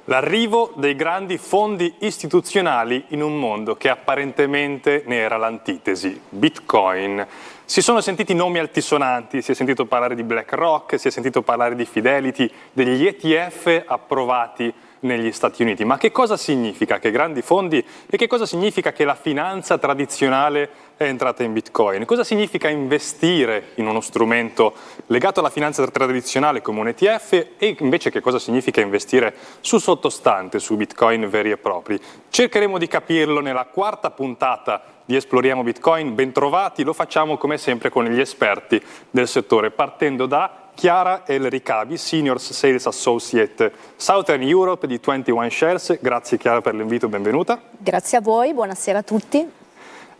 L'arrivo dei grandi fondi istituzionali in un mondo che apparentemente ne era l'antitesi, Bitcoin. Si sono sentiti nomi altisonanti, si è sentito parlare di BlackRock, si è sentito parlare di Fidelity, degli ETF approvati negli Stati Uniti. Ma che cosa significa che grandi fondi e che cosa significa che la finanza tradizionale è entrata in Bitcoin? Cosa significa investire in uno strumento legato alla finanza tradizionale come un ETF e invece che cosa significa investire su sottostante, su Bitcoin veri e propri? Cercheremo di capirlo nella quarta puntata di Esploriamo Bitcoin. Bentrovati, lo facciamo come sempre con gli esperti del settore, partendo da Chiara El Ricabi, Senior Sales Associate Southern Europe di 21 Shares. Grazie Chiara per l'invito, benvenuta. Grazie a voi, buonasera a tutti.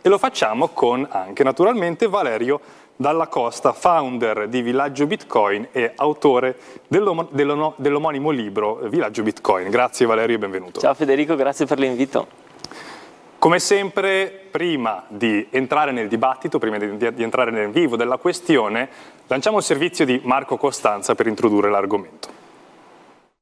E lo facciamo con anche naturalmente Valerio Dalla Costa, founder di Villaggio Bitcoin e autore dell'omonimo libro Villaggio Bitcoin. Grazie Valerio e benvenuto. Ciao Federico, grazie per l'invito. Come sempre, prima di entrare nel dibattito, prima di entrare nel vivo della questione, lanciamo il servizio di Marco Costanza per introdurre l'argomento.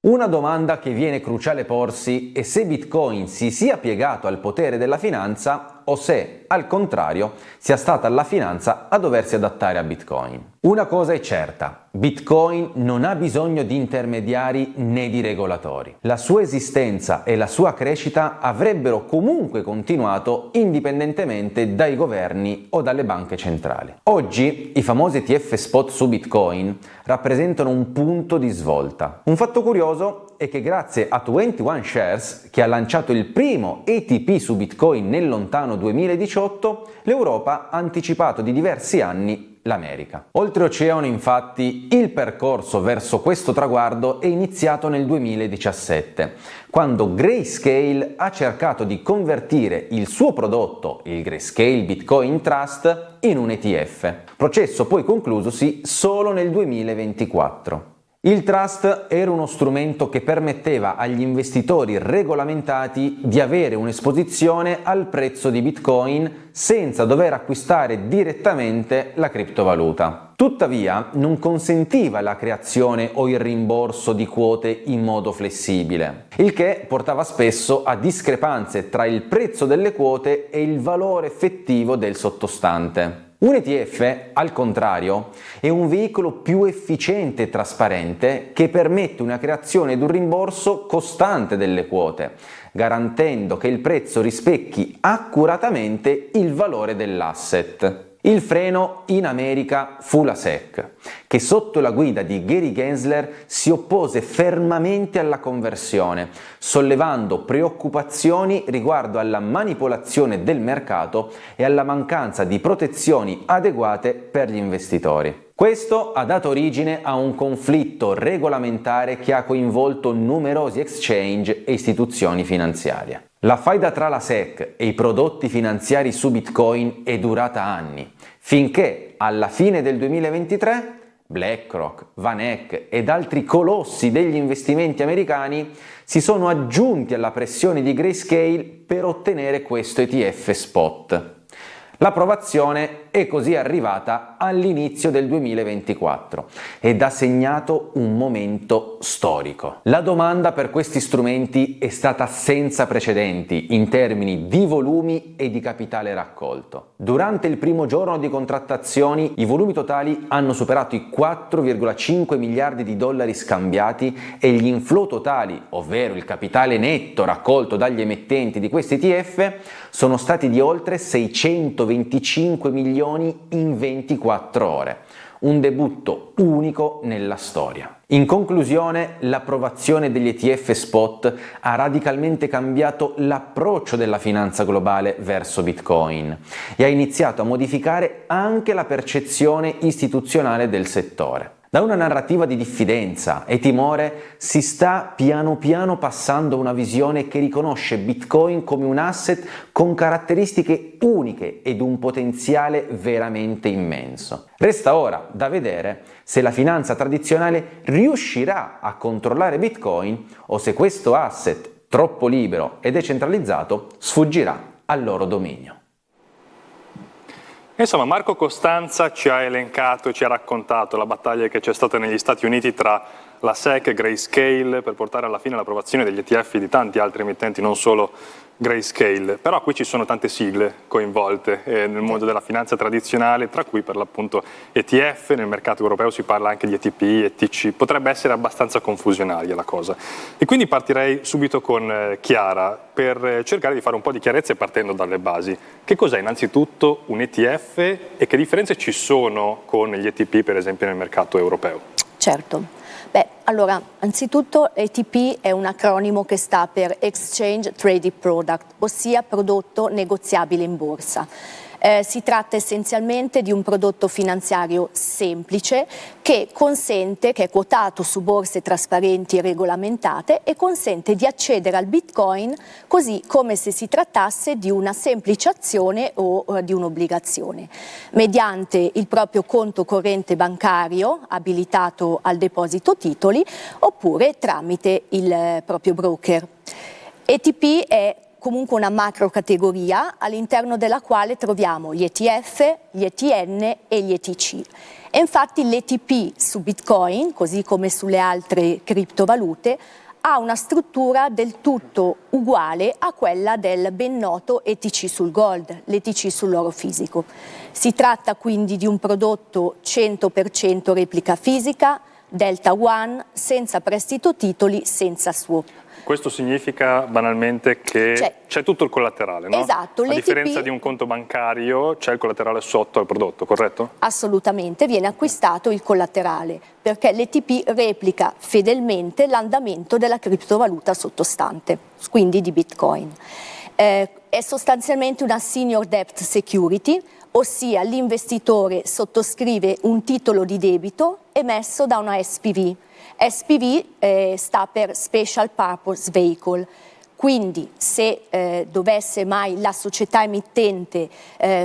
Una domanda che viene cruciale porsi è se Bitcoin si sia piegato al potere della finanza o se, al contrario, sia stata la finanza a doversi adattare a Bitcoin. Una cosa è certa, Bitcoin non ha bisogno di intermediari né di regolatori. La sua esistenza e la sua crescita avrebbero comunque continuato indipendentemente dai governi o dalle banche centrali. Oggi i famosi ETF spot su Bitcoin rappresentano un punto di svolta. Un fatto curioso è che grazie a 21 Shares, che ha lanciato il primo ETP su Bitcoin nel lontano 2018, l'Europa ha anticipato di diversi anni l'America. Oltreoceano, infatti, il percorso verso questo traguardo è iniziato nel 2017, quando Grayscale ha cercato di convertire il suo prodotto, il Grayscale Bitcoin Trust, in un ETF, processo poi conclusosi solo nel 2024. Il trust era uno strumento che permetteva agli investitori regolamentati di avere un'esposizione al prezzo di Bitcoin senza dover acquistare direttamente la criptovaluta. Tuttavia, non consentiva la creazione o il rimborso di quote in modo flessibile, il che portava spesso a discrepanze tra il prezzo delle quote e il valore effettivo del sottostante. Un ETF, al contrario, è un veicolo più efficiente e trasparente che permette una creazione ed un rimborso costante delle quote, garantendo che il prezzo rispecchi accuratamente il valore dell'asset. Il freno in America fu la SEC, che sotto la guida di Gary Gensler si oppose fermamente alla conversione, sollevando preoccupazioni riguardo alla manipolazione del mercato e alla mancanza di protezioni adeguate per gli investitori. Questo ha dato origine a un conflitto regolamentare che ha coinvolto numerosi exchange e istituzioni finanziarie. La faida tra la SEC e i prodotti finanziari su Bitcoin è durata anni, finché alla fine del 2023 BlackRock, VanEck ed altri colossi degli investimenti americani si sono aggiunti alla pressione di Grayscale per ottenere questo ETF spot. L'approvazione è così arrivata all'inizio del 2024 ed ha segnato un momento storico. La domanda per questi strumenti è stata senza precedenti in termini di volumi e di capitale raccolto. Durante il primo giorno di contrattazioni i volumi totali hanno superato i 4,5 miliardi di dollari scambiati e gli inflow totali, ovvero il capitale netto raccolto dagli emittenti di questi ETF, sono stati di oltre 625 milioni in 24 ore, un debutto unico nella storia. In conclusione, l'approvazione degli ETF spot ha radicalmente cambiato l'approccio della finanza globale verso Bitcoin e ha iniziato a modificare anche la percezione istituzionale del settore. Da una narrativa di diffidenza e timore si sta piano piano passando a una visione che riconosce Bitcoin come un asset con caratteristiche uniche ed un potenziale veramente immenso. Resta ora da vedere se la finanza tradizionale riuscirà a controllare Bitcoin o se questo asset troppo libero e decentralizzato sfuggirà al loro dominio. Insomma, Marco Costanza ci ha elencato e ci ha raccontato la battaglia che c'è stata negli Stati Uniti tra la SEC e Grayscale per portare alla fine all'approvazione degli ETF di tanti altri emittenti, non solo Grayscale. Però qui ci sono tante sigle coinvolte nel mondo della finanza tradizionale, tra cui per l'appunto ETF, nel mercato europeo si parla anche di ETP, ETC, potrebbe essere abbastanza confusionaria la cosa. E quindi partirei subito con Chiara per cercare di fare un po' di chiarezza partendo dalle basi. Che cos'è innanzitutto un ETF e che differenze ci sono con gli ETP per esempio nel mercato europeo? Certo. Allora, anzitutto ETP è un acronimo che sta per Exchange Traded Product, ossia prodotto negoziabile in borsa. Si tratta essenzialmente di un prodotto finanziario semplice che è quotato su borse trasparenti e regolamentate e consente di accedere al Bitcoin così come se si trattasse di una semplice azione o di un'obbligazione, mediante il proprio conto corrente bancario abilitato al deposito titoli oppure tramite il proprio broker. ETP è comunque una macro categoria all'interno della quale troviamo gli ETF, gli ETN e gli ETC. E infatti l'ETP su Bitcoin, così come sulle altre criptovalute, ha una struttura del tutto uguale a quella del ben noto ETC sul gold, l'ETC sull'oro fisico. Si tratta quindi di un prodotto 100% replica fisica, Delta One, senza prestito titoli, senza swap. Questo significa banalmente che c'è tutto il collaterale, no? Esatto. A differenza di un conto bancario c'è il collaterale sotto al prodotto, corretto? Assolutamente, viene acquistato il collaterale, perché l'ETP replica fedelmente l'andamento della criptovaluta sottostante, quindi di Bitcoin. È sostanzialmente una senior debt security, ossia l'investitore sottoscrive un titolo di debito emesso da una SPV. SPV sta per Special Purpose Vehicle, quindi se dovesse mai la società emittente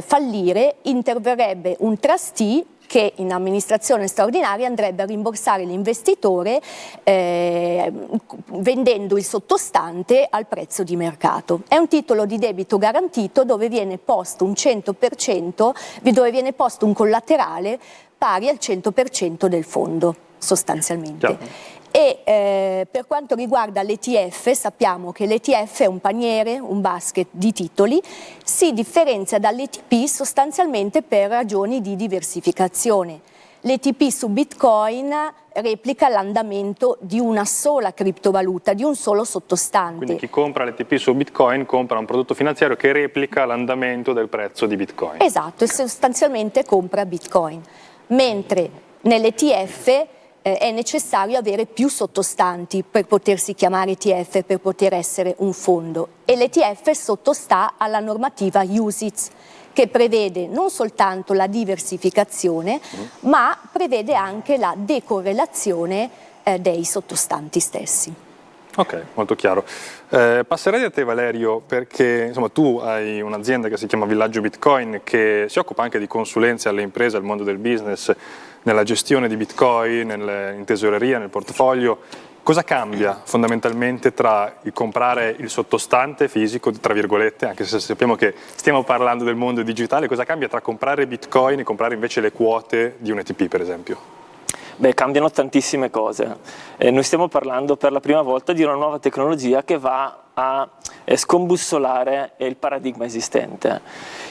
fallire, interverrebbe un trustee che in amministrazione straordinaria andrebbe a rimborsare l'investitore vendendo il sottostante al prezzo di mercato. È un titolo di debito garantito dove viene posto un 100%, dove viene posto un collaterale pari al 100% del fondo, sostanzialmente. Chiaro. E per quanto riguarda l'ETF, sappiamo che l'ETF è un paniere, un basket di titoli, si differenzia dall'ETP sostanzialmente per ragioni di diversificazione. L'ETP su Bitcoin replica l'andamento di una sola criptovaluta, di un solo sottostante. Quindi chi compra l'ETP su Bitcoin compra un prodotto finanziario che replica l'andamento del prezzo di Bitcoin. Esatto, e sostanzialmente compra Bitcoin. Mentre nell'ETF è necessario avere più sottostanti per potersi chiamare ETF, per poter essere un fondo. E l'ETF sottostà alla normativa UCITS, che prevede non soltanto la diversificazione, ma prevede anche la decorrelazione dei sottostanti stessi. Ok, molto chiaro. Passerei a te Valerio perché insomma, tu hai un'azienda che si chiama Villaggio Bitcoin che si occupa anche di consulenze alle imprese, al mondo del business, nella gestione di Bitcoin, in tesoreria, nel portafoglio. Cosa cambia fondamentalmente tra il comprare il sottostante fisico, tra virgolette, anche se sappiamo che stiamo parlando del mondo digitale, cosa cambia tra comprare Bitcoin e comprare invece le quote di un ETP per esempio? Beh, cambiano tantissime cose. Noi stiamo parlando per la prima volta di una nuova tecnologia che va a scombussolare il paradigma esistente.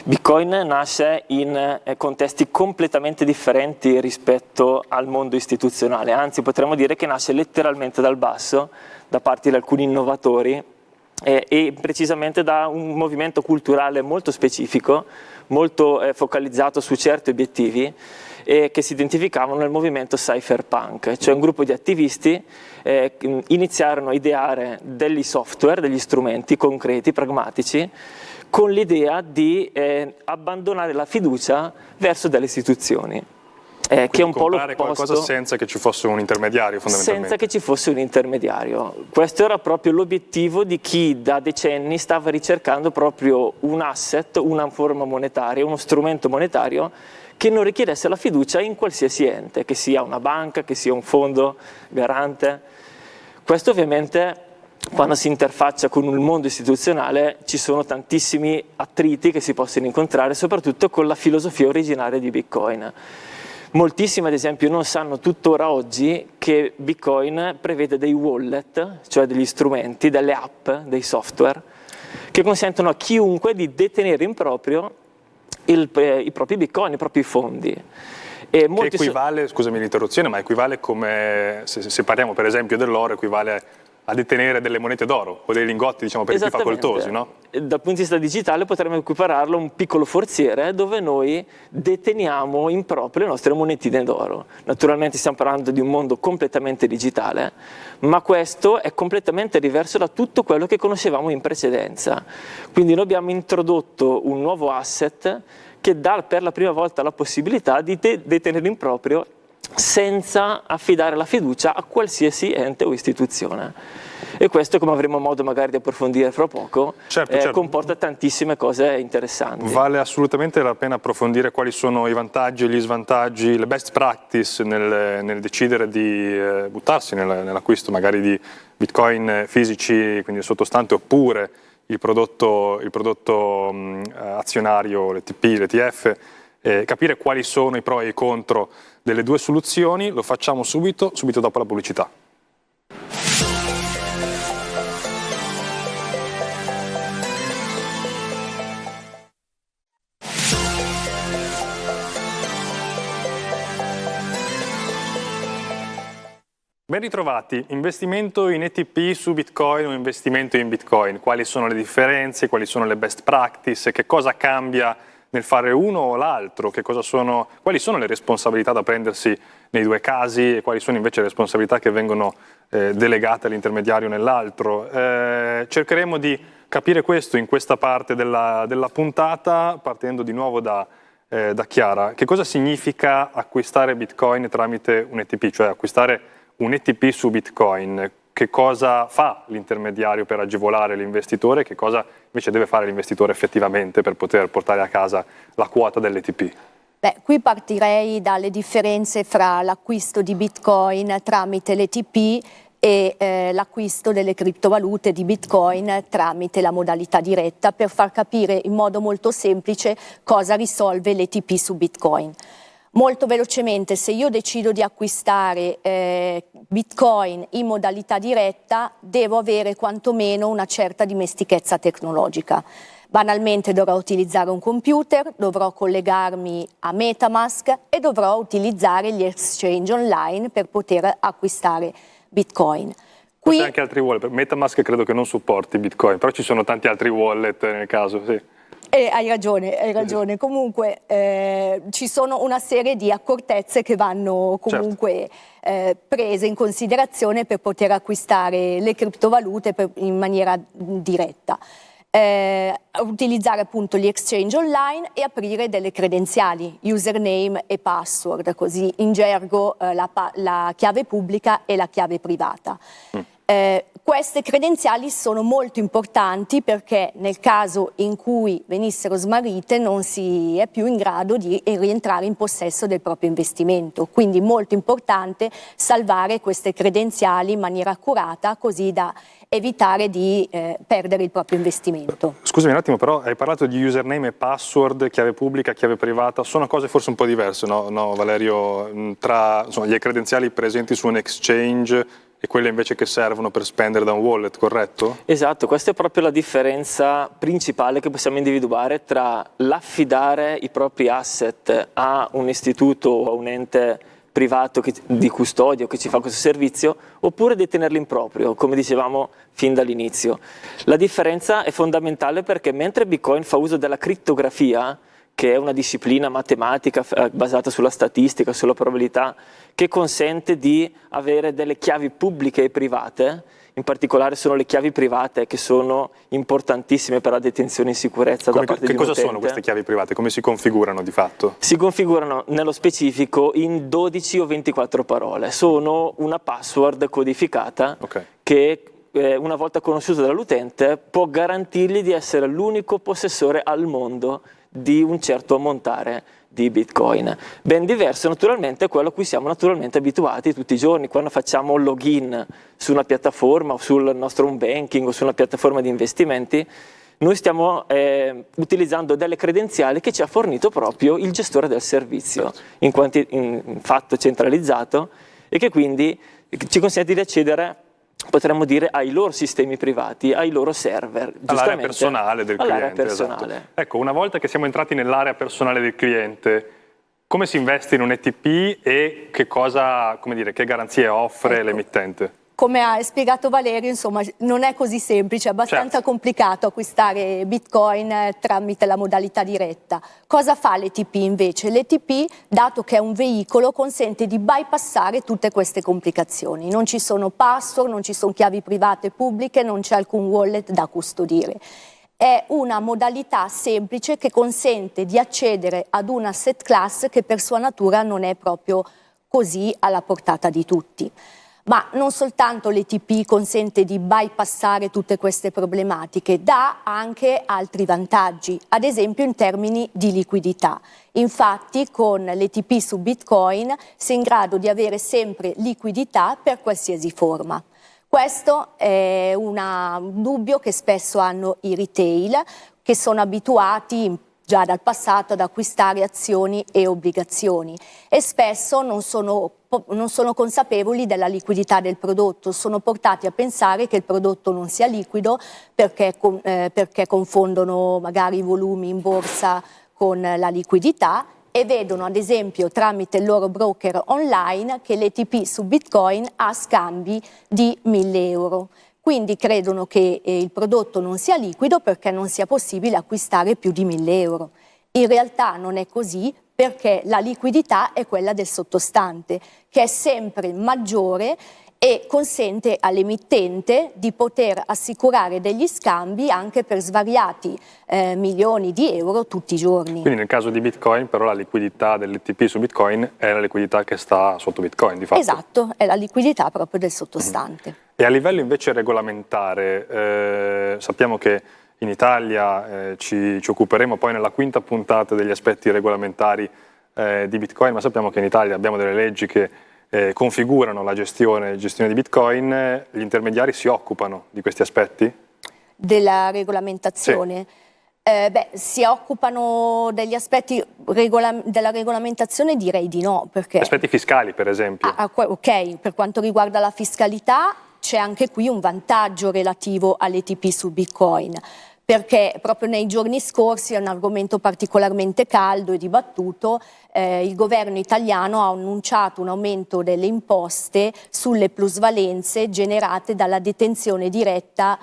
Bitcoin nasce in contesti completamente differenti rispetto al mondo istituzionale, anzi potremmo dire che nasce letteralmente dal basso da parte di alcuni innovatori e precisamente da un movimento culturale molto specifico, molto focalizzato su certi obiettivi che si identificavano nel movimento cypherpunk, cioè un gruppo di attivisti iniziarono a ideare degli software, degli strumenti concreti, pragmatici, con l'idea di abbandonare la fiducia verso delle istituzioni. che è un po' comprare l'opposto, qualcosa senza che ci fosse un intermediario, fondamentalmente. senza che ci fosse un intermediario. Questo era proprio l'obiettivo di chi da decenni stava ricercando proprio un asset, una forma monetaria, uno strumento monetario che non richiedesse la fiducia in qualsiasi ente, che sia una banca, che sia un fondo garante. Questo ovviamente, quando si interfaccia con il mondo istituzionale, ci sono tantissimi attriti che si possono incontrare, soprattutto con la filosofia originaria di Bitcoin. Moltissimi, ad esempio, non sanno tuttora oggi che Bitcoin prevede dei wallet, cioè degli strumenti, delle app, dei software, che consentono a chiunque di detenere in proprio i propri Bitcoin, i propri fondi. E che equivale, scusami l'interruzione, ma equivale come, se parliamo per esempio dell'oro, equivale a detenere delle monete d'oro o dei lingotti, diciamo, per i più facoltosi, no? Dal punto di vista digitale potremmo equipararlo a un piccolo forziere dove noi deteniamo in proprio le nostre monetine d'oro. Naturalmente stiamo parlando di un mondo completamente digitale, ma questo è completamente diverso da tutto quello che conoscevamo in precedenza. Quindi noi abbiamo introdotto un nuovo asset che dà per la prima volta la possibilità di detenere in proprio senza affidare la fiducia a qualsiasi ente o istituzione. E questo, come avremo modo magari di approfondire fra poco, certo. Comporta tantissime cose interessanti. Vale assolutamente la pena approfondire quali sono i vantaggi e gli svantaggi, le best practice nel decidere di buttarsi nell'acquisto magari di Bitcoin fisici, quindi sottostante, oppure il prodotto azionario, l'ETP, l'ETF, capire quali sono i pro e i contro delle due soluzioni. Lo facciamo subito dopo la pubblicità. Ben ritrovati, investimento in ETP su Bitcoin o investimento in Bitcoin, quali sono le differenze, quali sono le best practice, che cosa cambia nel fare uno o l'altro, quali sono le responsabilità da prendersi nei due casi e quali sono invece le responsabilità che vengono delegate all'intermediario nell'altro. Cercheremo di capire questo in questa parte della puntata, partendo di nuovo da Chiara. Che cosa significa acquistare Bitcoin tramite un ETP, cioè acquistare un ETP su Bitcoin? Che cosa fa l'intermediario per agevolare l'investitore? Che cosa invece deve fare l'investitore effettivamente per poter portare a casa la quota dell'ETP? Beh, qui partirei dalle differenze fra l'acquisto di Bitcoin tramite l'ETP e l'acquisto delle criptovalute di Bitcoin tramite la modalità diretta, per far capire in modo molto semplice cosa risolve l'ETP su Bitcoin. Molto velocemente, se io decido di acquistare Bitcoin in modalità diretta, devo avere quantomeno una certa dimestichezza tecnologica. Banalmente dovrò utilizzare un computer, dovrò collegarmi a MetaMask e dovrò utilizzare gli exchange online per poter acquistare Bitcoin. Qui anche altri wallet, MetaMask credo che non supporti Bitcoin, però ci sono tanti altri wallet nel caso, sì. Hai ragione. Comunque ci sono una serie di accortezze che vanno comunque prese in considerazione per poter acquistare le criptovalute in maniera diretta. Utilizzare appunto gli exchange online e aprire delle credenziali, username e password, così in gergo la chiave pubblica e la chiave privata. Queste credenziali sono molto importanti perché nel caso in cui venissero smarrite non si è più in grado di rientrare in possesso del proprio investimento. Quindi molto importante salvare queste credenziali in maniera accurata, così da evitare di perdere il proprio investimento. Scusami un attimo, però hai parlato di username e password, chiave pubblica, chiave privata, sono cose forse un po' diverse, no Valerio, tra le credenziali presenti su un exchange e quelle invece che servono per spendere da un wallet, corretto? Esatto, questa è proprio la differenza principale che possiamo individuare tra l'affidare i propri asset a un istituto o a un ente privato di custodia che ci fa questo servizio, oppure detenerli in proprio, come dicevamo fin dall'inizio. La differenza è fondamentale perché mentre Bitcoin fa uso della crittografia, che è una disciplina matematica basata sulla statistica, sulla probabilità, che consente di avere delle chiavi pubbliche e private, in particolare sono le chiavi private, che sono importantissime per la detenzione in sicurezza da parte di un utente. Che cosa sono queste chiavi private? Come si configurano di fatto? Si configurano nello specifico in 12 o 24 parole. Sono una password codificata che una volta conosciuta dall'utente può garantirgli di essere l'unico possessore al mondo di un certo ammontare di Bitcoin. Ben diverso naturalmente quello a cui siamo naturalmente abituati tutti i giorni quando facciamo un login su una piattaforma o sul nostro home banking o su una piattaforma di investimenti. Noi stiamo utilizzando delle credenziali che ci ha fornito proprio il gestore del servizio, in fatto centralizzato, e che quindi ci consente di accedere, potremmo dire, ai loro sistemi privati, ai loro server, all'area personale del cliente. Personale. Esatto. Ecco, una volta che siamo entrati nell'area personale del cliente, come si investe in un ETP e che cosa, come dire, che garanzie offre l'emittente? Come ha spiegato Valerio, insomma, non è così semplice, è abbastanza complicato acquistare Bitcoin tramite la modalità diretta. Cosa fa l'ETP invece? L'ETP, dato che è un veicolo, consente di bypassare tutte queste complicazioni. Non ci sono password, non ci sono chiavi private pubbliche, non c'è alcun wallet da custodire. È una modalità semplice che consente di accedere ad una asset class che per sua natura non è proprio così alla portata di tutti. Ma non soltanto l'ETP consente di bypassare tutte queste problematiche, dà anche altri vantaggi, ad esempio in termini di liquidità. Infatti con l'ETP su Bitcoin si è in grado di avere sempre liquidità per qualsiasi forma. Questo è un dubbio che spesso hanno i retail, che sono abituati già dal passato ad acquistare azioni e obbligazioni e spesso non sono consapevoli della liquidità del prodotto, sono portati a pensare che il prodotto non sia liquido perché confondono magari i volumi in borsa con la liquidità e vedono ad esempio tramite il loro broker online che l'ETP su Bitcoin ha scambi di 1.000 euro. Quindi credono che il prodotto non sia liquido perché non sia possibile acquistare più di 1.000 euro. In realtà non è così perché la liquidità è quella del sottostante, che è sempre maggiore e consente all'emittente di poter assicurare degli scambi anche per svariati milioni di euro tutti i giorni. Quindi nel caso di Bitcoin però la liquidità dell'ETP su Bitcoin è la liquidità che sta sotto Bitcoin di fatto? Esatto, è la liquidità proprio del sottostante. E a livello invece regolamentare, sappiamo che in Italia ci occuperemo poi nella quinta puntata degli aspetti regolamentari di Bitcoin, ma sappiamo che in Italia abbiamo delle leggi che configurano la gestione di Bitcoin. Gli intermediari si occupano di questi aspetti? Della regolamentazione? Sì. Si occupano degli aspetti della regolamentazione? Direi di no. Perché aspetti fiscali per esempio? Ok, per quanto riguarda la fiscalità c'è anche qui un vantaggio relativo all'ETP su Bitcoin, perché proprio nei giorni scorsi è un argomento particolarmente caldo e dibattuto, il governo italiano ha annunciato un aumento delle imposte sulle plusvalenze generate dalla detenzione diretta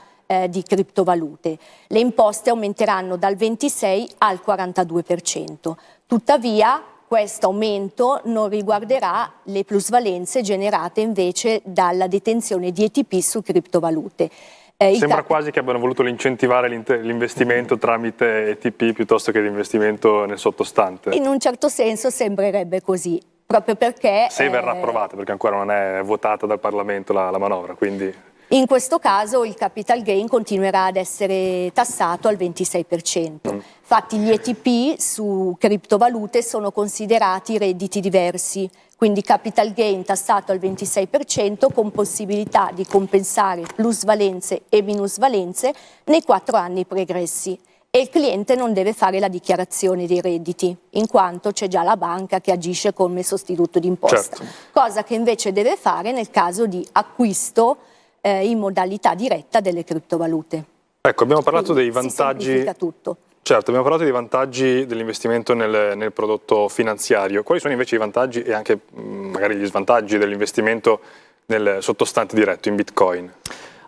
di criptovalute. Le imposte aumenteranno dal 26 al 42%. Tuttavia questo aumento non riguarderà le plusvalenze generate invece dalla detenzione di ETP su criptovalute. Sembra quasi che abbiano voluto incentivare l'investimento tramite ETP piuttosto che l'investimento nel sottostante. In un certo senso sembrerebbe così, proprio perché se verrà approvata, perché ancora non è votata dal Parlamento la manovra, quindi in questo caso il capital gain continuerà ad essere tassato al 26%. Infatti gli ETP su criptovalute sono considerati redditi diversi, quindi capital gain tassato al 26% con possibilità di compensare plusvalenze e minusvalenze nei 4 anni pregressi. E il cliente non deve fare la dichiarazione dei redditi, in quanto c'è già la banca che agisce come sostituto d'imposta, certo. Cosa che invece deve fare nel caso di acquisto in modalità diretta delle criptovalute. Ecco, abbiamo parlato Quindi dei vantaggi. Si semplifica tutto. Certo, abbiamo parlato dei vantaggi dell'investimento nel prodotto finanziario. Quali sono invece i vantaggi e anche magari gli svantaggi dell'investimento nel sottostante diretto in Bitcoin?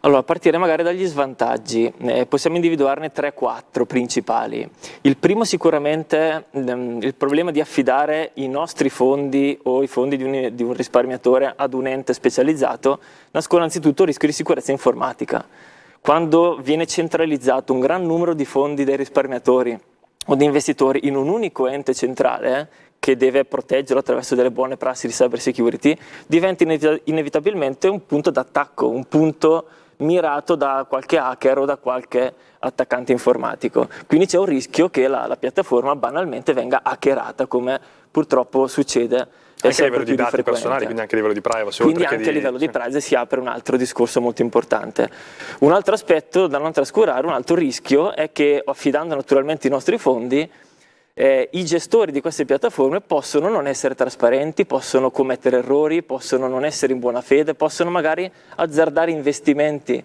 Allora, a partire magari dagli svantaggi, possiamo individuarne 3-4 principali. Il primo sicuramente il problema di affidare i nostri fondi o i fondi di un risparmiatore ad un ente specializzato nasconde anzitutto il rischio di sicurezza informatica. Quando viene centralizzato un gran numero di fondi dei risparmiatori o di investitori in un unico ente centrale, che deve proteggerlo attraverso delle buone prassi di cyber security, diventa inevitabilmente un punto d'attacco, un punto mirato da qualche hacker o da qualche attaccante informatico. Quindi c'è un rischio che la piattaforma banalmente venga hackerata, come purtroppo succede anche a livello di dati personali, quindi anche a livello di privacy. Quindi anche a livello di privacy si apre un altro discorso molto importante. Un altro aspetto da non trascurare, un altro rischio, è che affidando naturalmente i nostri fondi, i gestori di queste piattaforme possono non essere trasparenti, possono commettere errori, possono non essere in buona fede, possono magari azzardare investimenti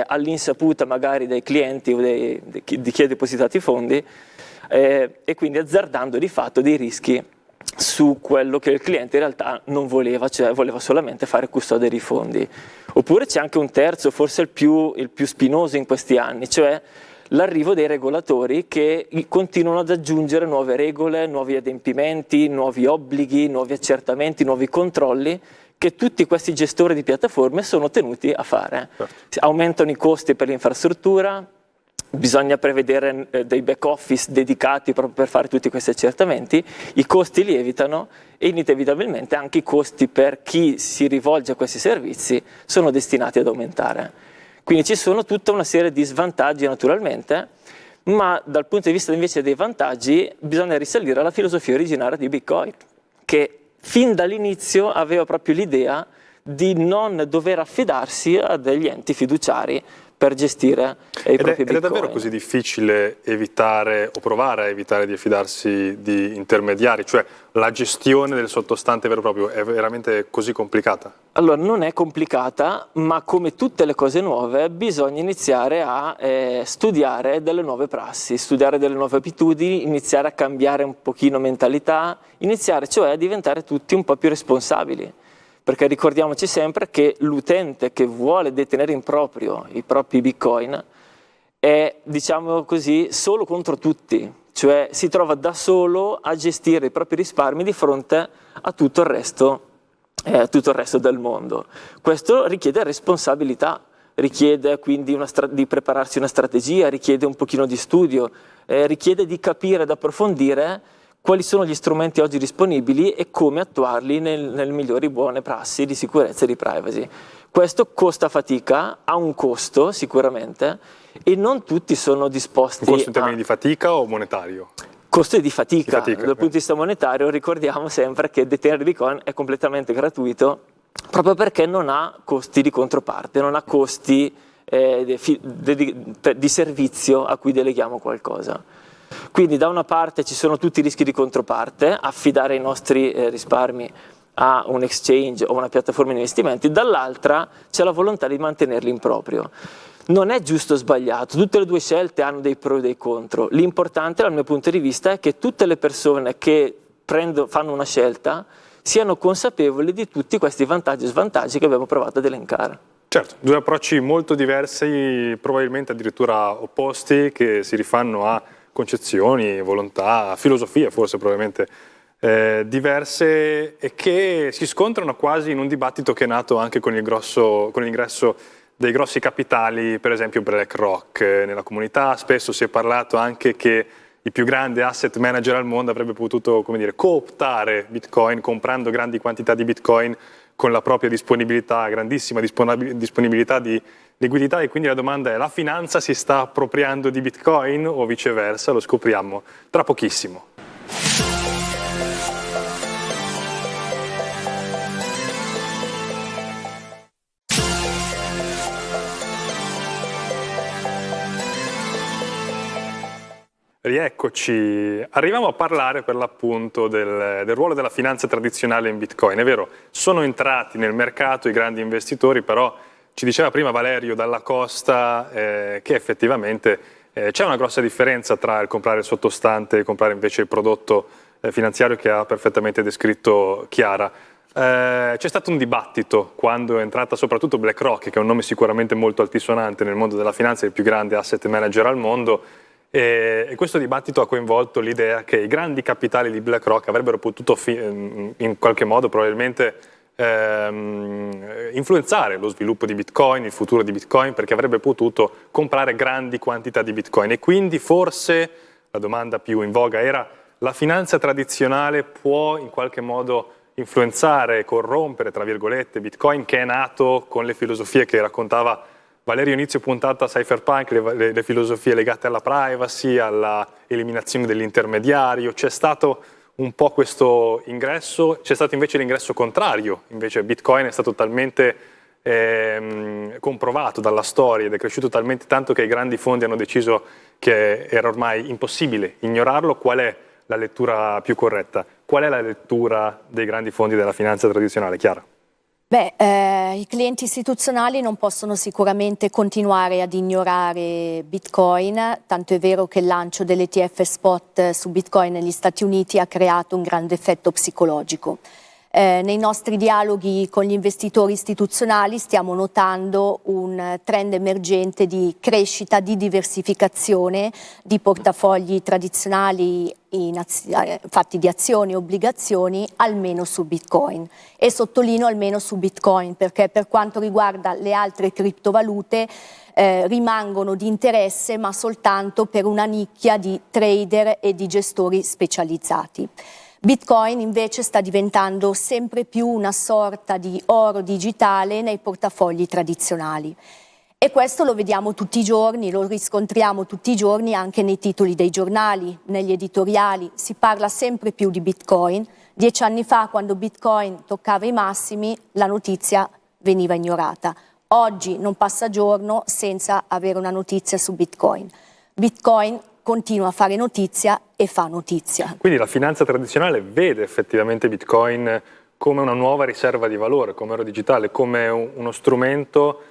all'insaputa magari dei clienti o di chi ha depositato i fondi, e quindi azzardando di fatto dei rischi su quello che il cliente in realtà non voleva, cioè voleva solamente fare custode dei fondi. Oppure c'è anche un terzo, forse il più spinoso in questi anni, cioè l'arrivo dei regolatori che continuano ad aggiungere nuove regole, nuovi adempimenti, nuovi obblighi, nuovi accertamenti, nuovi controlli che tutti questi gestori di piattaforme sono tenuti a fare. Aumentano i costi per l'infrastruttura, bisogna prevedere dei back office dedicati proprio per fare tutti questi accertamenti, i costi lievitano e inevitabilmente anche i costi per chi si rivolge a questi servizi sono destinati ad aumentare. Quindi ci sono tutta una serie di svantaggi naturalmente, ma dal punto di vista invece dei vantaggi bisogna risalire alla filosofia originaria di Bitcoin, che fin dall'inizio aveva proprio l'idea di non dover affidarsi a degli enti fiduciari per gestire i propri Bitcoin. Ed è davvero così difficile evitare o provare a evitare di affidarsi di intermediari? Cioè la gestione del sottostante vero e proprio è veramente così complicata? Allora, non è complicata, ma come tutte le cose nuove bisogna iniziare a studiare delle nuove prassi, studiare delle nuove abitudini, iniziare a cambiare un pochino mentalità, iniziare cioè a diventare tutti un po' più responsabili. Perché ricordiamoci sempre che l'utente che vuole detenere in proprio i propri Bitcoin è, diciamo così, solo contro tutti, cioè si trova da solo a gestire i propri risparmi di fronte a tutto il resto del mondo. Questo richiede responsabilità, richiede quindi di prepararsi una strategia, richiede un pochino di studio, richiede di capire ed approfondire quali sono gli strumenti oggi disponibili e come attuarli nelle migliori buone prassi di sicurezza e di privacy. Questo costa fatica, ha un costo sicuramente e non tutti sono disposti a... Un costo in termini di fatica o monetario? Costo di fatica. Dal punto di vista monetario ricordiamo sempre che detenere Bitcoin è completamente gratuito proprio perché non ha costi di controparte, non ha costi di servizio a cui deleghiamo qualcosa. Quindi da una parte ci sono tutti i rischi di controparte, affidare i nostri risparmi a un exchange o una piattaforma di investimenti, dall'altra c'è la volontà di mantenerli in proprio. Non è giusto o sbagliato, tutte le due scelte hanno dei pro e dei contro. L'importante dal mio punto di vista è che tutte le persone che fanno una scelta siano consapevoli di tutti questi vantaggi e svantaggi che abbiamo provato ad elencare. Certo, due approcci molto diversi, probabilmente addirittura opposti, che si rifanno a concezioni, volontà, filosofie forse probabilmente diverse e che si scontrano quasi in un dibattito che è nato anche con l'ingresso dei grossi capitali, per esempio BlackRock nella comunità. Spesso si è parlato anche che il più grande asset manager al mondo avrebbe potuto, come dire, cooptare Bitcoin comprando grandi quantità di Bitcoin con la propria disponibilità, grandissima disponibilità di liquidità, e quindi la domanda è: la finanza si sta appropriando di Bitcoin o viceversa? Lo scopriamo tra pochissimo. Rieccoci, arriviamo a parlare per l'appunto del ruolo della finanza tradizionale in Bitcoin. È vero, sono entrati nel mercato i grandi investitori, però ci diceva prima Valerio Dalla Costa che effettivamente c'è una grossa differenza tra il comprare il sottostante e comprare invece il prodotto finanziario che ha perfettamente descritto Chiara. C'è stato un dibattito quando è entrata soprattutto BlackRock, che è un nome sicuramente molto altisonante nel mondo della finanza, il più grande asset manager al mondo, e questo dibattito ha coinvolto l'idea che i grandi capitali di BlackRock avrebbero potuto in qualche modo probabilmente influenzare lo sviluppo di Bitcoin, il futuro di Bitcoin, perché avrebbe potuto comprare grandi quantità di Bitcoin. E quindi forse la domanda più in voga era: la finanza tradizionale può in qualche modo influenzare, corrompere, tra virgolette, Bitcoin, che è nato con le filosofie che raccontava Valerio inizio puntata Cypherpunk, le filosofie legate alla privacy, alla eliminazione dell'intermediario. C'è stato un po' questo ingresso, c'è stato invece l'ingresso contrario, invece Bitcoin è stato talmente comprovato dalla storia ed è cresciuto talmente tanto che i grandi fondi hanno deciso che era ormai impossibile ignorarlo. Qual è la lettura più corretta? Qual è la lettura dei grandi fondi della finanza tradizionale, Chiara? I clienti istituzionali non possono sicuramente continuare ad ignorare Bitcoin, tanto è vero che il lancio dell'ETF spot su Bitcoin negli Stati Uniti ha creato un grande effetto psicologico. Nei nostri dialoghi con gli investitori istituzionali stiamo notando un trend emergente di crescita, di diversificazione di portafogli tradizionali fatti di azioni e obbligazioni, almeno su Bitcoin. E sottolineo almeno su Bitcoin, perché per quanto riguarda le altre criptovalute rimangono di interesse, ma soltanto per una nicchia di trader e di gestori specializzati. Bitcoin invece sta diventando sempre più una sorta di oro digitale nei portafogli tradizionali. E questo lo vediamo tutti i giorni, lo riscontriamo tutti i giorni anche nei titoli dei giornali, negli editoriali. Si parla sempre più di Bitcoin. 10 anni fa, quando Bitcoin toccava i massimi, la notizia veniva ignorata. Oggi non passa giorno senza avere una notizia su Bitcoin. Bitcoin continua a fare notizia e fa notizia. Quindi la finanza tradizionale vede effettivamente Bitcoin come una nuova riserva di valore, come oro digitale, come uno strumento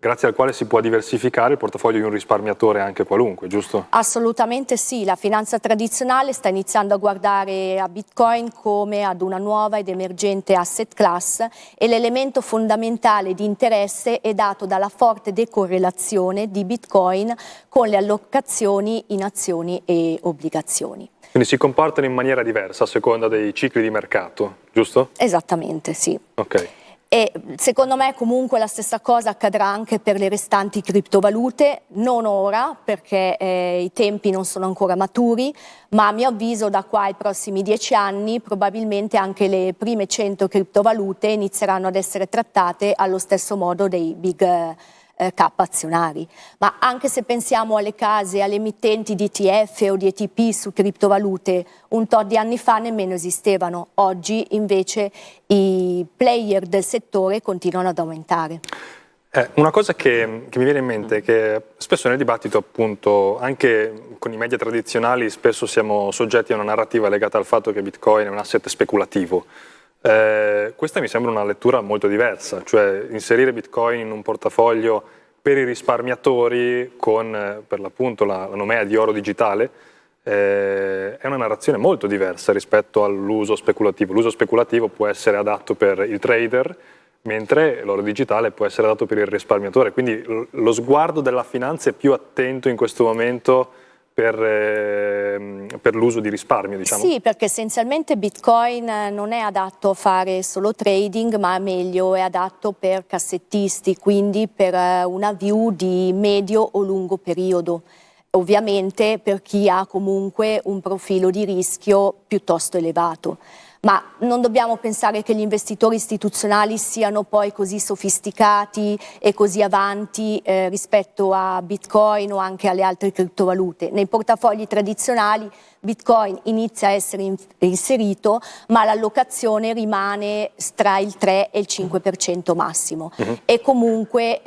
grazie al quale si può diversificare il portafoglio di un risparmiatore anche qualunque, giusto? Assolutamente sì, la finanza tradizionale sta iniziando a guardare a Bitcoin come ad una nuova ed emergente asset class e l'elemento fondamentale di interesse è dato dalla forte decorrelazione di Bitcoin con le allocazioni in azioni e obbligazioni. Quindi si comportano in maniera diversa a seconda dei cicli di mercato, giusto? Esattamente, sì. Ok. E secondo me comunque la stessa cosa accadrà anche per le restanti criptovalute, non ora perché i tempi non sono ancora maturi, ma a mio avviso da qua ai prossimi 10 anni probabilmente anche le prime 100 criptovalute inizieranno ad essere trattate allo stesso modo dei big cap azionari. Ma anche se pensiamo alle case, alle emittenti di ETF o di ETP su criptovalute, un tot di anni fa nemmeno esistevano. Oggi invece i player del settore continuano ad aumentare. Una cosa che mi viene in mente è che spesso nel dibattito, appunto, anche con i media tradizionali, spesso siamo soggetti a una narrativa legata al fatto che Bitcoin è un asset speculativo. Questa mi sembra una lettura molto diversa, cioè inserire Bitcoin in un portafoglio per i risparmiatori con per l'appunto la nomea di oro digitale è una narrazione molto diversa rispetto all'uso speculativo. L'uso speculativo può essere adatto per il trader, mentre l'oro digitale può essere adatto per il risparmiatore. Quindi lo sguardo della finanza è più attento in questo momento per l'uso di risparmio, diciamo? Sì, perché essenzialmente Bitcoin non è adatto a fare solo trading, ma meglio è adatto per cassettisti, quindi per una view di medio o lungo periodo. Ovviamente per chi ha comunque un profilo di rischio piuttosto elevato. Ma non dobbiamo pensare che gli investitori istituzionali siano poi così sofisticati e così avanti rispetto a Bitcoin o anche alle altre criptovalute. Nei portafogli tradizionali Bitcoin inizia a essere inserito, ma l'allocazione rimane tra il 3 e il 5% massimo. E comunque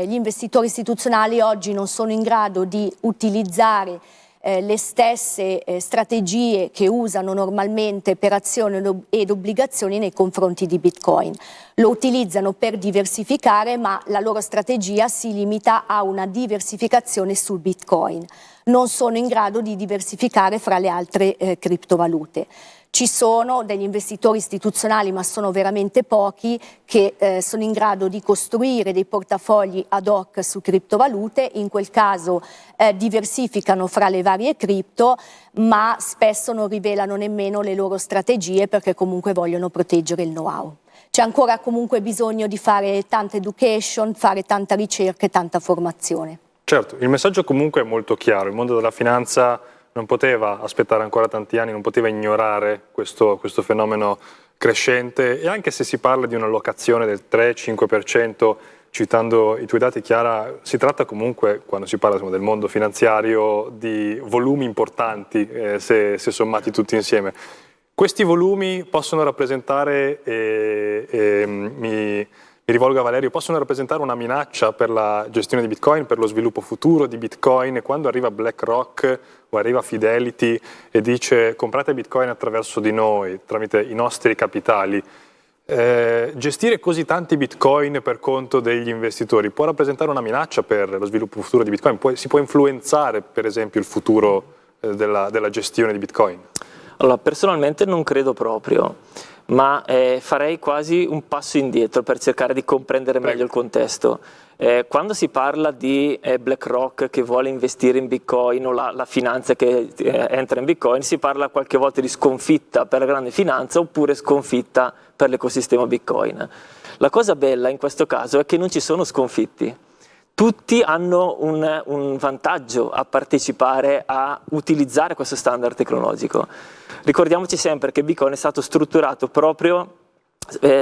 gli investitori istituzionali oggi non sono in grado di utilizzare le stesse strategie che usano normalmente per azioni ed obbligazioni nei confronti di Bitcoin. Lo utilizzano per diversificare, ma la loro strategia si limita a una diversificazione sul Bitcoin. Non sono in grado di diversificare fra le altre criptovalute. Ci sono degli investitori istituzionali, ma sono veramente pochi, che sono in grado di costruire dei portafogli ad hoc su criptovalute. In quel caso diversificano fra le varie cripto, ma spesso non rivelano nemmeno le loro strategie perché comunque vogliono proteggere il know-how. C'è ancora comunque bisogno di fare tanta education, fare tanta ricerca e tanta formazione. Certo, il messaggio comunque è molto chiaro, il mondo della finanza non poteva aspettare ancora tanti anni, non poteva ignorare questo fenomeno crescente, e anche se si parla di un'allocazione del 3-5%, citando i tuoi dati, Chiara, si tratta comunque, quando si parla del mondo finanziario, di volumi importanti se sommati tutti insieme. Questi volumi possono rappresentare, mi rivolgo a Valerio, possono rappresentare una minaccia per la gestione di Bitcoin, per lo sviluppo futuro di Bitcoin, e quando arriva BlackRock o arriva Fidelity e dice comprate Bitcoin attraverso di noi, tramite i nostri capitali, gestire così tanti Bitcoin per conto degli investitori può rappresentare una minaccia per lo sviluppo futuro di Bitcoin? Si può influenzare per esempio il futuro della gestione di Bitcoin? Allora, personalmente non credo proprio, ma farei quasi un passo indietro per cercare di comprendere meglio il contesto. Quando si parla di BlackRock che vuole investire in Bitcoin o la finanza che entra in Bitcoin, si parla qualche volta di sconfitta per la grande finanza oppure sconfitta per l'ecosistema Bitcoin. La cosa bella in questo caso è che non ci sono sconfitti. Tutti hanno un vantaggio a partecipare, a utilizzare questo standard tecnologico. Ricordiamoci sempre che Bitcoin è stato strutturato proprio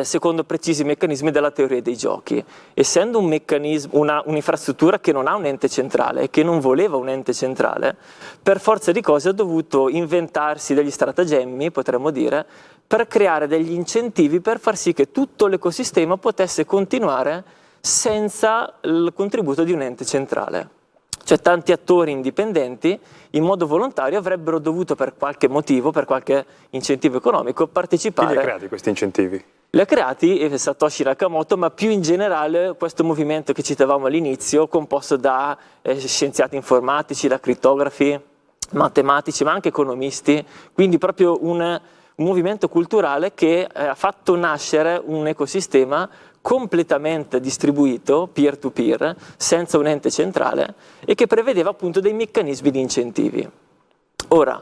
secondo precisi meccanismi della teoria dei giochi. Essendo un meccanismo, un'infrastruttura che non ha un ente centrale e che non voleva un ente centrale, per forza di cose ha dovuto inventarsi degli stratagemmi, potremmo dire, per creare degli incentivi per far sì che tutto l'ecosistema potesse continuare senza il contributo di un ente centrale. Cioè tanti attori indipendenti in modo volontario avrebbero dovuto per qualche motivo, per qualche incentivo economico, partecipare. Chi li ha creati questi incentivi? Li ha creati Satoshi Nakamoto, ma più in generale questo movimento che citavamo all'inizio, composto da scienziati informatici, da crittografi, matematici, ma anche economisti, quindi proprio un movimento culturale che ha fatto nascere un ecosistema completamente distribuito, peer-to-peer, senza un ente centrale, e che prevedeva appunto dei meccanismi di incentivi. Ora,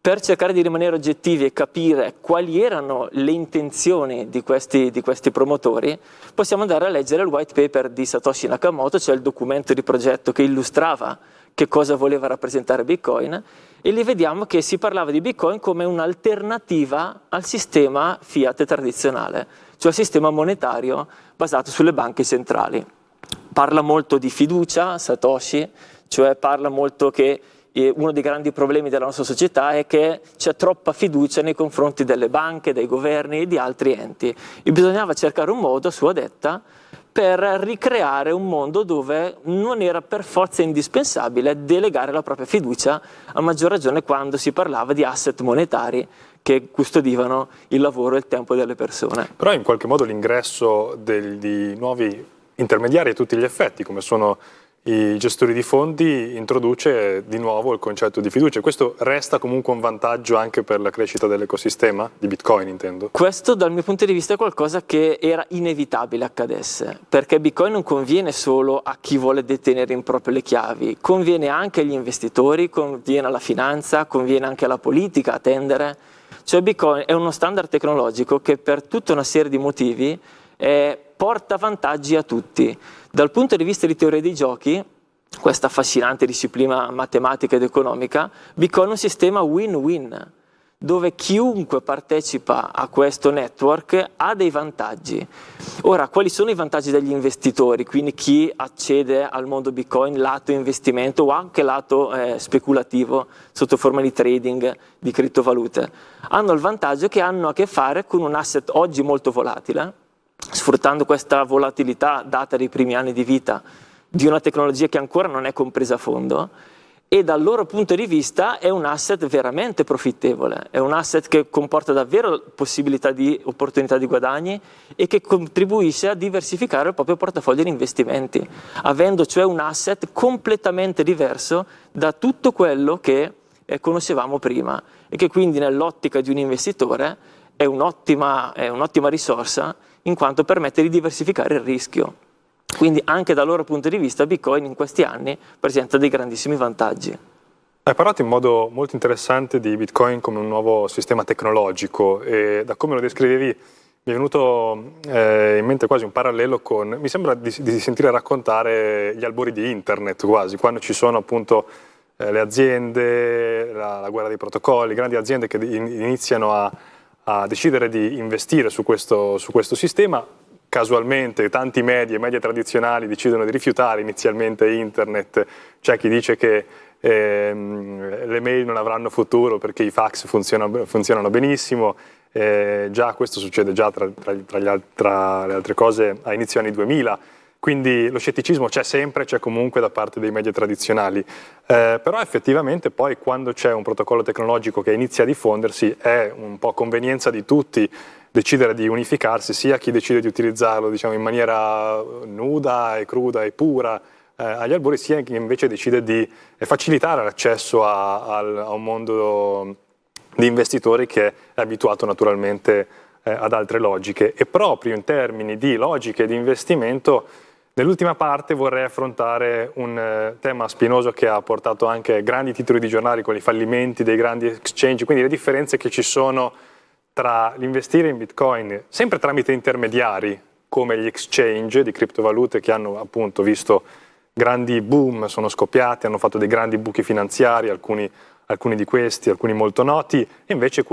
per cercare di rimanere oggettivi e capire quali erano le intenzioni di questi promotori, possiamo andare a leggere il white paper di Satoshi Nakamoto, cioè il documento di progetto che illustrava che cosa voleva rappresentare Bitcoin, e lì vediamo che si parlava di Bitcoin come un'alternativa al sistema fiat tradizionale, cioè al sistema monetario basato sulle banche centrali. Parla molto di fiducia, Satoshi, cioè parla molto che uno dei grandi problemi della nostra società è che c'è troppa fiducia nei confronti delle banche, dei governi e di altri enti, e bisognava cercare un modo, a sua detta, per ricreare un mondo dove non era per forza indispensabile delegare la propria fiducia, a maggior ragione quando si parlava di asset monetari che custodivano il lavoro e il tempo delle persone. Però in qualche modo l'ingresso di nuovi intermediari a tutti gli effetti, come sono i gestori di fondi, introduce di nuovo il concetto di fiducia. Questo resta comunque un vantaggio anche per la crescita dell'ecosistema, di Bitcoin intendo? Questo dal mio punto di vista è qualcosa che era inevitabile accadesse, perché Bitcoin non conviene solo a chi vuole detenere in proprio le chiavi, conviene anche agli investitori, conviene alla finanza, conviene anche alla politica a tendere. Cioè Bitcoin è uno standard tecnologico che per tutta una serie di motivi porta vantaggi a tutti. Dal punto di vista di teoria dei giochi, questa affascinante disciplina matematica ed economica, Bitcoin è un sistema win-win, dove chiunque partecipa a questo network ha dei vantaggi. Ora, quali sono i vantaggi degli investitori? Quindi chi accede al mondo Bitcoin lato investimento o anche lato speculativo sotto forma di trading di criptovalute? Hanno il vantaggio che hanno a che fare con un asset oggi molto volatile, sfruttando questa volatilità data dai primi anni di vita di una tecnologia che ancora non è compresa a fondo, e dal loro punto di vista è un asset veramente profittevole, è un asset che comporta davvero possibilità di opportunità di guadagni e che contribuisce a diversificare il proprio portafoglio di investimenti, avendo cioè un asset completamente diverso da tutto quello che conoscevamo prima e che quindi nell'ottica di un investitore è un'ottima risorsa in quanto permette di diversificare il rischio. Quindi anche dal loro punto di vista Bitcoin in questi anni presenta dei grandissimi vantaggi. Hai parlato in modo molto interessante di Bitcoin come un nuovo sistema tecnologico e da come lo descrivevi mi è venuto in mente quasi un parallelo con, mi sembra di sentire raccontare gli albori di internet quasi, quando ci sono appunto le aziende, la guerra dei protocolli, grandi aziende che iniziano a decidere di investire su questo sistema. Casualmente tanti media tradizionali decidono di rifiutare inizialmente internet, c'è chi dice che le mail non avranno futuro perché i fax funzionano benissimo, già questo succede già tra le altre cose a inizio anni 2000, quindi lo scetticismo c'è sempre, c'è comunque da parte dei media tradizionali, però effettivamente poi quando c'è un protocollo tecnologico che inizia a diffondersi è un po' convenienza di tutti decidere di unificarsi, sia chi decide di utilizzarlo diciamo in maniera nuda e cruda e pura agli albori, sia chi invece decide di facilitare l'accesso a un mondo di investitori che è abituato naturalmente ad altre logiche. E proprio in termini di logiche di investimento, nell'ultima parte vorrei affrontare un tema spinoso che ha portato anche grandi titoli di giornali con i fallimenti dei grandi exchange, quindi le differenze che ci sono tra l'investire in Bitcoin sempre tramite intermediari come gli exchange di criptovalute che hanno appunto visto grandi boom, sono scoppiati, hanno fatto dei grandi buchi finanziari, alcuni di questi, alcuni molto noti, e invece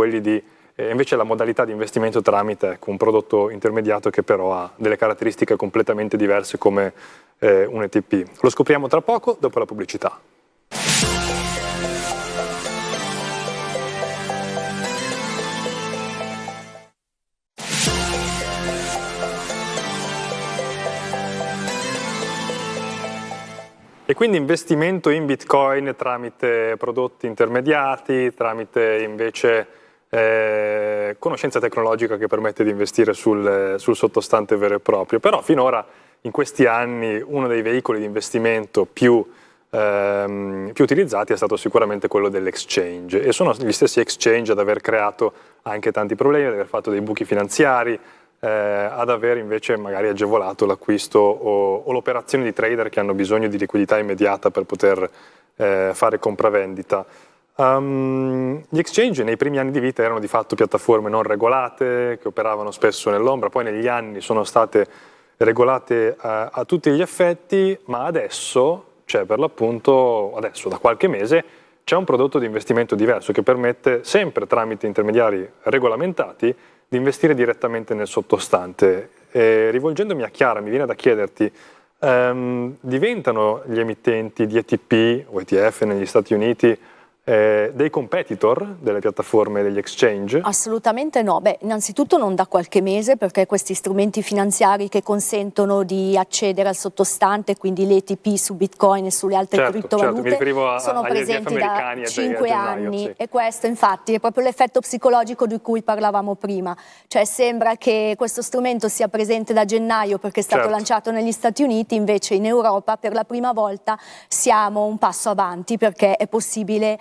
invece la modalità di investimento tramite un prodotto intermediato che però ha delle caratteristiche completamente diverse come un ETP. Lo scopriamo tra poco, dopo la pubblicità. E quindi investimento in Bitcoin tramite prodotti intermediati, tramite invece conoscenza tecnologica che permette di investire sul sottostante vero e proprio. Però finora, in questi anni, uno dei veicoli di investimento più utilizzati è stato sicuramente quello dell'exchange. E sono gli stessi exchange ad aver creato anche tanti problemi, ad aver fatto dei buchi finanziari, ad aver invece magari agevolato l'acquisto o l'operazione di trader che hanno bisogno di liquidità immediata per poter fare compravendita. Gli exchange nei primi anni di vita erano di fatto piattaforme non regolate che operavano spesso nell'ombra, poi negli anni sono state regolate a tutti gli effetti, ma adesso, cioè per l'appunto adesso da qualche mese, c'è un prodotto di investimento diverso che permette sempre tramite intermediari regolamentati di investire direttamente nel sottostante. E rivolgendomi a Chiara, mi viene da chiederti, diventano gli emittenti di ETP o ETF negli Stati Uniti dei competitor delle piattaforme degli exchange? Assolutamente no. Beh, innanzitutto non da qualche mese, perché questi strumenti finanziari che consentono di accedere al sottostante, quindi l'ETP su Bitcoin e sulle altre criptovalute, sono presenti da 5 anni. Sì. E questo infatti è proprio l'effetto psicologico di cui parlavamo prima. Cioè sembra che questo strumento sia presente da gennaio perché è stato lanciato negli Stati Uniti, invece in Europa per la prima volta siamo un passo avanti perché è possibile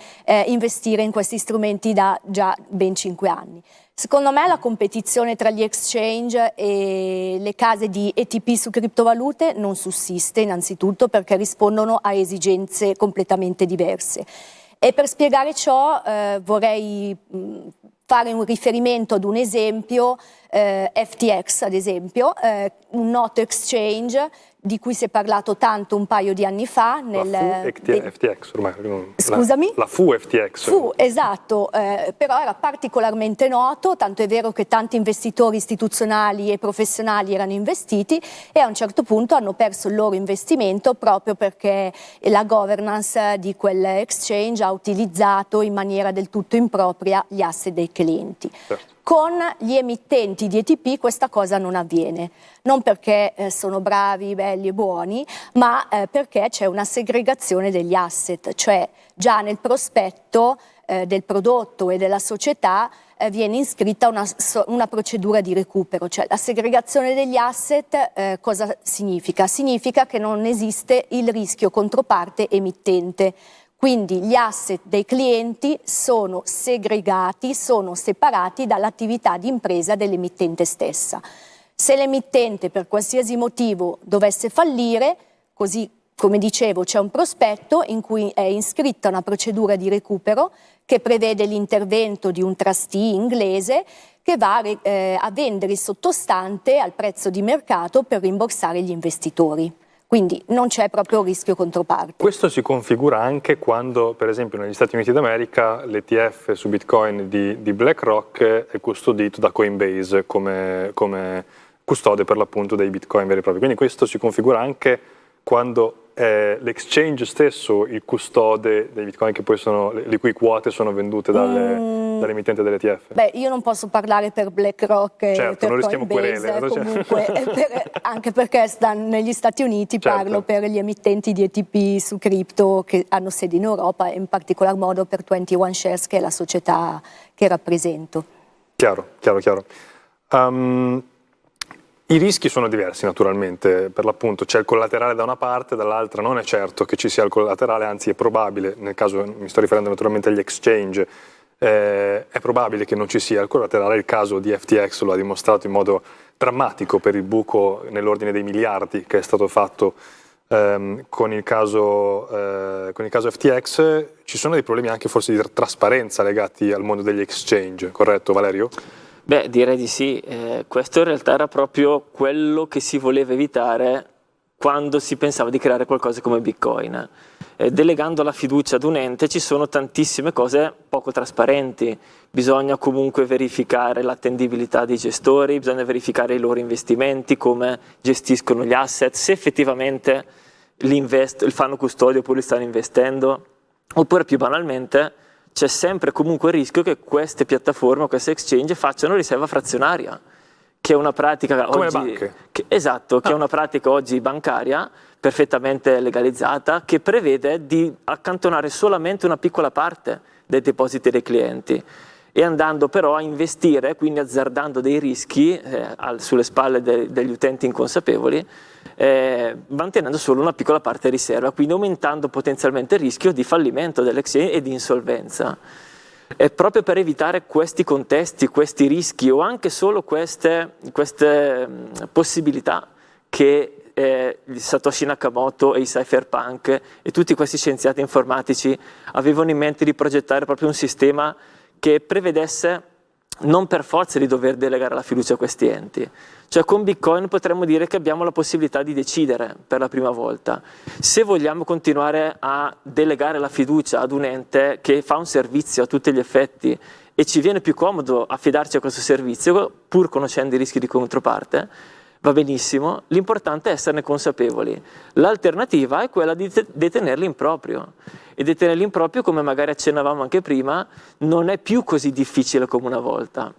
investire in questi strumenti da già ben 5 anni. Secondo me la competizione tra gli exchange e le case di ETP su criptovalute non sussiste, innanzitutto perché rispondono a esigenze completamente diverse. E per spiegare ciò vorrei fare un riferimento ad un esempio, FTX ad esempio, un noto exchange di cui si è parlato tanto un paio di anni fa. FTX ormai. Scusami? La fu FTX. Fu, esatto, però era particolarmente noto, tanto è vero che tanti investitori istituzionali e professionali erano investiti e a un certo punto hanno perso il loro investimento proprio perché la governance di quel exchange ha utilizzato in maniera del tutto impropria gli asset dei clienti. Certo. Con gli emittenti di ETP questa cosa non avviene, non perché sono bravi, belli e buoni, ma perché c'è una segregazione degli asset, cioè già nel prospetto del prodotto e della società viene iscritta una procedura di recupero. Cioè la segregazione degli asset cosa significa? Significa che non esiste il rischio controparte emittente. Quindi gli asset dei clienti sono segregati, sono separati dall'attività di impresa dell'emittente stessa. Se l'emittente per qualsiasi motivo dovesse fallire, così come dicevo c'è un prospetto in cui è iscritta una procedura di recupero che prevede l'intervento di un trustee inglese che va a vendere il sottostante al prezzo di mercato per rimborsare gli investitori. Quindi non c'è proprio rischio controparte. Questo si configura anche quando, per esempio, negli Stati Uniti d'America l'ETF su Bitcoin di BlackRock è custodito da Coinbase come custode per l'appunto dei Bitcoin veri e propri. Quindi questo si configura anche quando è l'exchange stesso il custode dei Bitcoin che poi sono, le cui quote sono vendute dall'emittente dell'ETF. Beh, io non posso parlare per BlackRock e certo, per non rischiamo Coinbase, querele. comunque, anche perché stanno negli Stati Uniti, certo. Parlo per gli emittenti di ETP su cripto che hanno sede in Europa e in particolar modo per 21 Shares, che è la società che rappresento. Chiaro. I rischi sono diversi naturalmente, per l'appunto c'è il collaterale da una parte, dall'altra non è certo che ci sia il collaterale, anzi è probabile, nel caso mi sto riferendo naturalmente agli exchange, è probabile che non ci sia il collaterale. Il caso di FTX lo ha dimostrato in modo drammatico per il buco nell'ordine dei miliardi che è stato fatto con il caso FTX. Ci sono dei problemi anche forse di trasparenza legati al mondo degli exchange, corretto Valerio? Beh, direi di sì. Questo in realtà era proprio quello che si voleva evitare quando si pensava di creare qualcosa come Bitcoin. Delegando la fiducia ad un ente ci sono tantissime cose poco trasparenti. Bisogna comunque verificare l'attendibilità dei gestori, bisogna verificare i loro investimenti, come gestiscono gli asset, se effettivamente fanno custodia oppure li stanno investendo, oppure più banalmente c'è sempre comunque il rischio che queste piattaforme o queste exchange facciano riserva frazionaria, che è una pratica come oggi, banche. che è una pratica oggi bancaria perfettamente legalizzata, che prevede di accantonare solamente una piccola parte dei depositi dei clienti e andando però a investire, quindi azzardando dei rischi sulle spalle degli utenti inconsapevoli, mantenendo solo una piccola parte di riserva, quindi aumentando potenzialmente il rischio di fallimento dell'exchange e di insolvenza. È proprio per evitare questi contesti, questi rischi o anche solo queste possibilità che Satoshi Nakamoto e i cypherpunk e tutti questi scienziati informatici avevano in mente di progettare proprio un sistema che prevedesse non per forza di dover delegare la fiducia a questi enti. Cioè con Bitcoin potremmo dire che abbiamo la possibilità di decidere per la prima volta. Se vogliamo continuare a delegare la fiducia ad un ente che fa un servizio a tutti gli effetti e ci viene più comodo affidarci a questo servizio, pur conoscendo i rischi di controparte, va benissimo, l'importante è esserne consapevoli. L'alternativa è quella di detenerli in proprio. E detenerli in proprio, come magari accennavamo anche prima, non è più così difficile come una volta.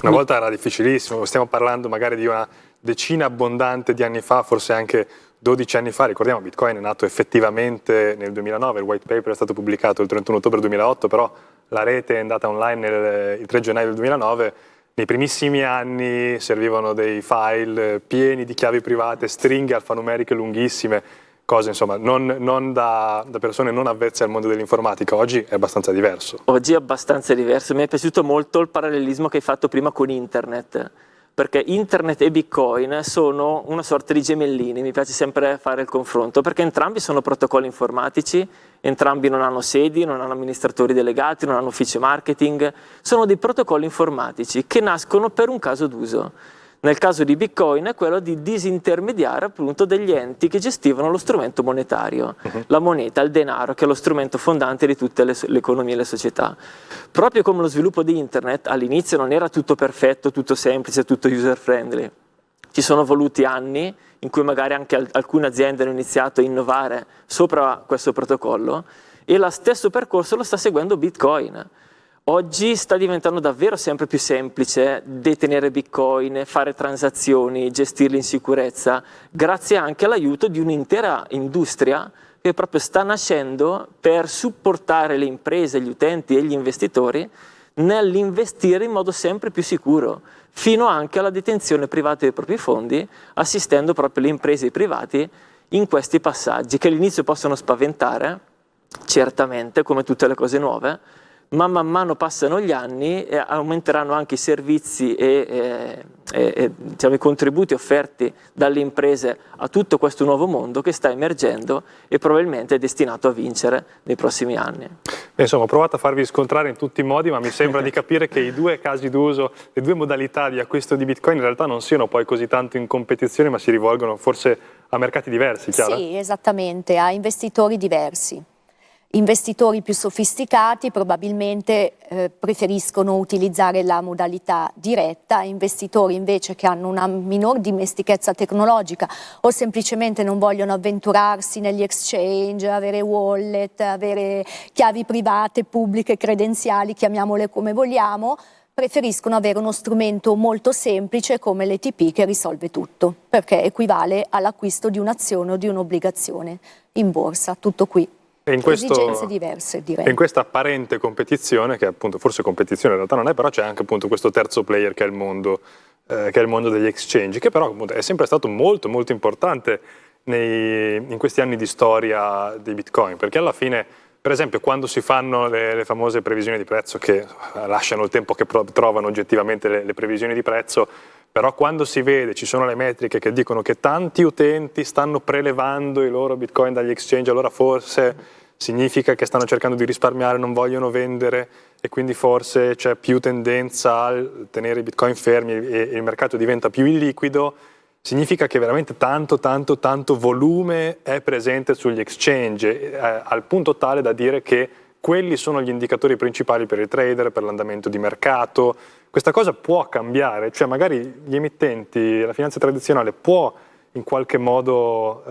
Una volta era difficilissimo, stiamo parlando magari di una decina abbondante di anni fa, forse anche 12 anni fa. Ricordiamo, Bitcoin è nato effettivamente nel 2009, il white paper è stato pubblicato il 31 ottobre 2008, però la rete è andata online il 3 gennaio del 2009. Nei primissimi anni servivano dei file pieni di chiavi private, stringhe alfanumeriche lunghissime, cose insomma non da persone non avvezze al mondo dell'informatica. Oggi è abbastanza diverso. Oggi è abbastanza diverso. Mi è piaciuto molto il parallelismo che hai fatto prima con internet, perché internet e Bitcoin sono una sorta di gemellini. Mi piace sempre fare il confronto, perché entrambi sono protocolli informatici, entrambi non hanno sedi, non hanno amministratori delegati, non hanno uffici marketing, sono dei protocolli informatici che nascono per un caso d'uso. Nel caso di Bitcoin è quello di disintermediare appunto degli enti che gestivano lo strumento monetario, la moneta, il denaro, che è lo strumento fondante di tutte le economie e le società. Proprio come lo sviluppo di internet all'inizio non era tutto perfetto, tutto semplice, tutto user friendly. Ci sono voluti anni in cui magari anche alcune aziende hanno iniziato a innovare sopra questo protocollo e lo stesso percorso lo sta seguendo Bitcoin. Oggi sta diventando davvero sempre più semplice detenere Bitcoin, fare transazioni, gestirli in sicurezza, grazie anche all'aiuto di un'intera industria che proprio sta nascendo per supportare le imprese, gli utenti e gli investitori nell'investire in modo sempre più sicuro, fino anche alla detenzione privata dei propri fondi, assistendo proprio le imprese e i privati in questi passaggi che all'inizio possono spaventare, certamente, come tutte le cose nuove, ma man mano passano gli anni e aumenteranno anche i servizi e diciamo, i contributi offerti dalle imprese a tutto questo nuovo mondo che sta emergendo e probabilmente è destinato a vincere nei prossimi anni. Insomma, ho provato a farvi scontrare in tutti i modi, ma mi sembra di capire che i due casi d'uso, le due modalità di acquisto di Bitcoin in realtà non siano poi così tanto in competizione, ma si rivolgono forse a mercati diversi, Chiara? Sì, esattamente, a investitori diversi. Investitori più sofisticati probabilmente preferiscono utilizzare la modalità diretta, investitori invece che hanno una minor dimestichezza tecnologica o semplicemente non vogliono avventurarsi negli exchange, avere wallet, avere chiavi private, pubbliche, credenziali, chiamiamole come vogliamo, preferiscono avere uno strumento molto semplice come l'ETP che risolve tutto, perché equivale all'acquisto di un'azione o di un'obbligazione in borsa, tutto qui. Esigenze diverse, direi. In questa apparente competizione, che appunto forse competizione in realtà non è, però c'è anche appunto questo terzo player che è il mondo degli exchange, che però appunto è sempre stato molto molto importante in questi anni di storia di Bitcoin, perché alla fine, per esempio, quando si fanno le famose previsioni di prezzo, che lasciano il tempo che trovano oggettivamente le previsioni di prezzo, però quando si vede, ci sono le metriche che dicono che tanti utenti stanno prelevando i loro Bitcoin dagli exchange, allora forse significa che stanno cercando di risparmiare, non vogliono vendere e quindi forse c'è più tendenza a tenere i Bitcoin fermi e il mercato diventa più illiquido, significa che veramente tanto volume è presente sugli exchange, al punto tale da dire che quelli sono gli indicatori principali per i trader, per l'andamento di mercato. Questa cosa può cambiare, cioè magari gli emittenti, la finanza tradizionale può in qualche modo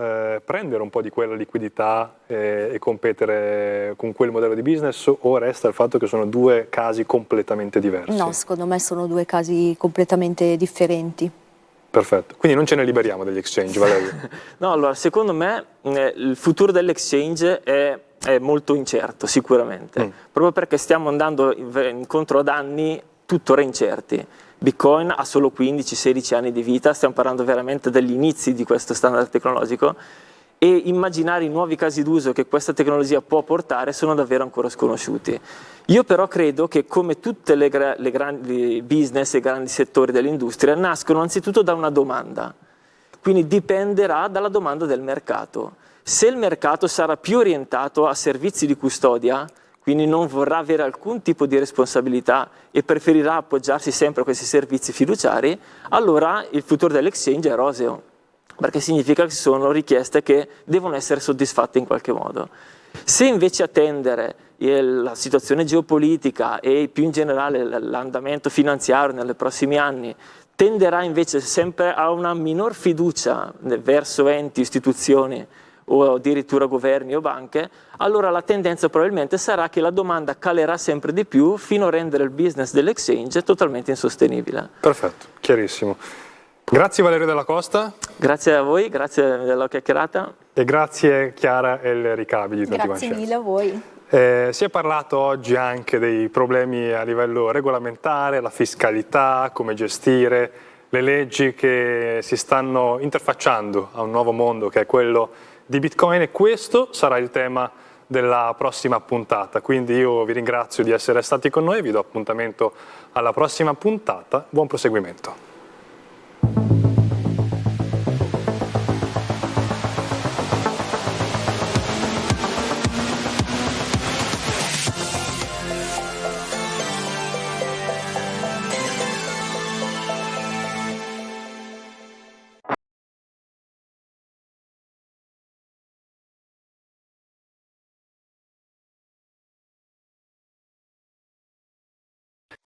prendere un po' di quella liquidità e competere con quel modello di business, o resta il fatto che sono due casi completamente diversi? No, secondo me sono due casi completamente differenti. Perfetto, quindi non ce ne liberiamo degli exchange, Valerio? No, allora, secondo me il futuro dell'exchange è molto incerto, sicuramente, proprio perché stiamo andando incontro ad anni tuttora incerti. Bitcoin ha solo 15-16 anni di vita, stiamo parlando veramente degli inizi di questo standard tecnologico, e immaginare i nuovi casi d'uso che questa tecnologia può portare sono davvero ancora sconosciuti. Io però credo che, come tutte le grandi business e grandi settori dell'industria, nascono anzitutto da una domanda, quindi dipenderà dalla domanda del mercato. Se il mercato sarà più orientato a servizi di custodia, quindi non vorrà avere alcun tipo di responsabilità e preferirà appoggiarsi sempre a questi servizi fiduciari, allora il futuro dell'exchange è roseo, perché significa che sono richieste che devono essere soddisfatte in qualche modo. Se invece attendere la situazione geopolitica e più in generale l'andamento finanziario nei prossimi anni tenderà invece sempre a una minor fiducia verso enti, istituzioni o addirittura governi o banche, allora la tendenza probabilmente sarà che la domanda calerà sempre di più fino a rendere il business dell'exchange totalmente insostenibile. Perfetto, chiarissimo. Grazie Valerio Della Costa. Grazie a voi, grazie della chiacchierata. E grazie Chiara Elricavi di 21 Grazie mille a voi. Si è parlato oggi anche dei problemi a livello regolamentare, la fiscalità, come gestire le leggi che si stanno interfacciando a un nuovo mondo che è quello di Bitcoin, e questo sarà il tema della prossima puntata. Quindi io vi ringrazio di essere stati con noi, vi do appuntamento alla prossima puntata. Buon proseguimento.